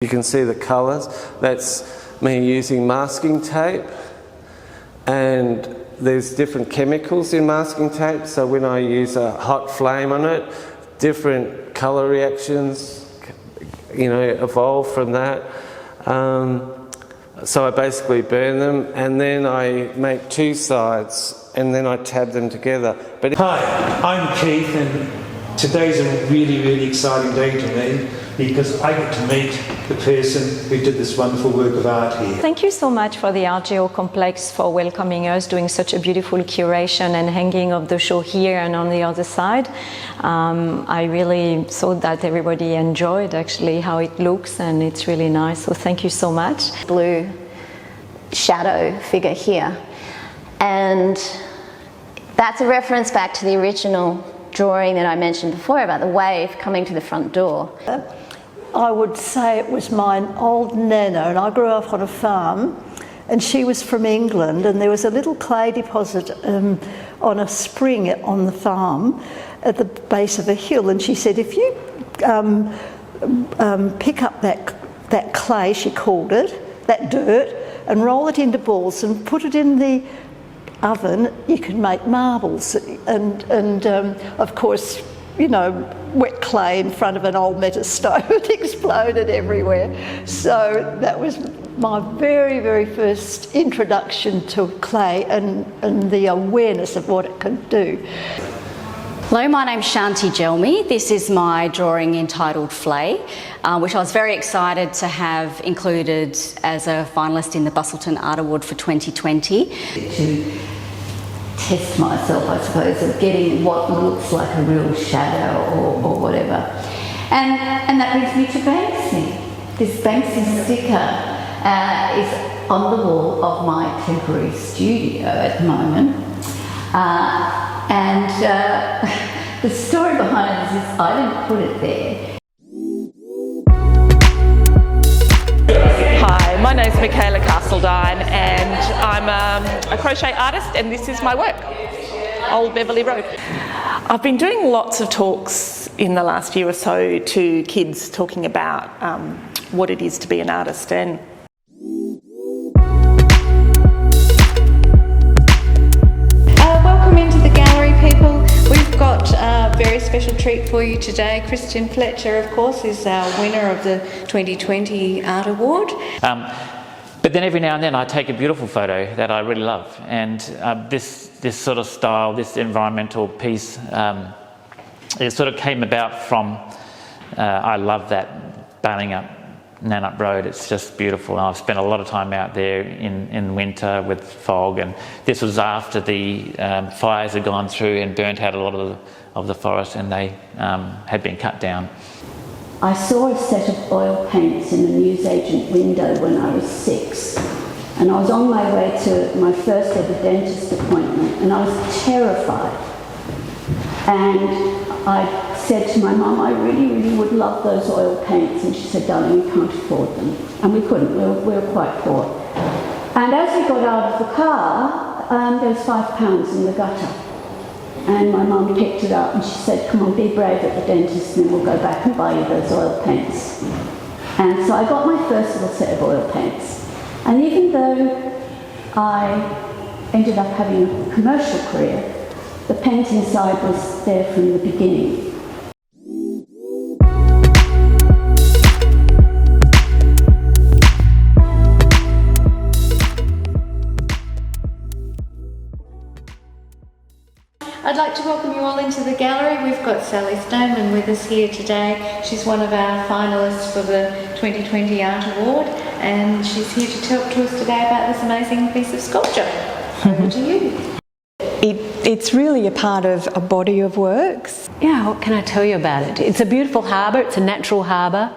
You can see the colours. That's me using masking tape, and there's different chemicals in masking tape, so when I use a hot flame on it, different colour reactions, evolve from that. So I basically burn them, and then I make two sides, and then I tab them together. Hi, I'm Keith, and today's a really, really exciting day to me because I get to meet the person who did this wonderful work of art here. Thank you so much for the Art Geo Complex for welcoming us, doing such a beautiful curation and hanging of the show here and on the other side. I really thought that everybody enjoyed actually how it looks, and it's really nice, so thank you so much. Blue shadow figure here, and that's a reference back to the original drawing that I mentioned before about the wave coming to the front door. I would say it was my old nana, and I grew up on a farm, and she was from England, and there was a little clay deposit on a spring on the farm at the base of a hill, and she said if you pick up that clay, she called it, that dirt, and roll it into balls and put it in the oven, you can make marbles. And of course, wet clay in front of an old metal stove, it exploded everywhere. So that was my very, very first introduction to clay and the awareness of what it could do. Hello, my name's Shanti Jelmy. This is my drawing entitled Flay, which I was very excited to have included as a finalist in the Busselton Art Award for 2020. To test myself, I suppose, of getting what looks like a real shadow or whatever. And that brings me to Banksy. This Banksy sticker is on the wall of my temporary studio at the moment. The story behind this is I didn't put it there. Hi, my name's Michaela Castledine, and I'm a crochet artist, and this is my work, Old Beverley Road. I've been doing lots of talks in the last year or so to kids talking about what it is to be an artist, and welcome into the gallery, people. We've got a very special treat for you today. Christian Fletcher, of course, is our winner of the 2020 Art Award. But then every now and then I take a beautiful photo that I really love, and this sort of style, this environmental piece, it sort of came about from, I love that bailing up Nannup Road. It's just beautiful. I've spent a lot of time out there in winter with fog, and this was after the fires had gone through and burnt out a lot of the forest, and they had been cut down. I saw a set of oil paints in a newsagent window when I was 6, and I was on my way to my first ever dentist appointment, and I was terrified. And I said to my mum, I really, really would love those oil paints, and she said, darling, we can't afford them. And we couldn't, we were quite poor. And as we got out of the car, there was £5 in the gutter. And my mum picked it up and she said, come on, be brave at the dentist, and then we'll go back and buy you those oil paints. And so I got my first little set of oil paints. And even though I ended up having a commercial career, the painting side was there from the beginning. I'd like to welcome you all into the gallery. We've got Sally Stoneman with us here today. She's one of our finalists for the 2020 Art Award, and she's here to talk to us today about this amazing piece of sculpture. Over to you. It's really a part of a body of works. Yeah, what can I tell you about it? It's a beautiful harbour, it's a natural harbour.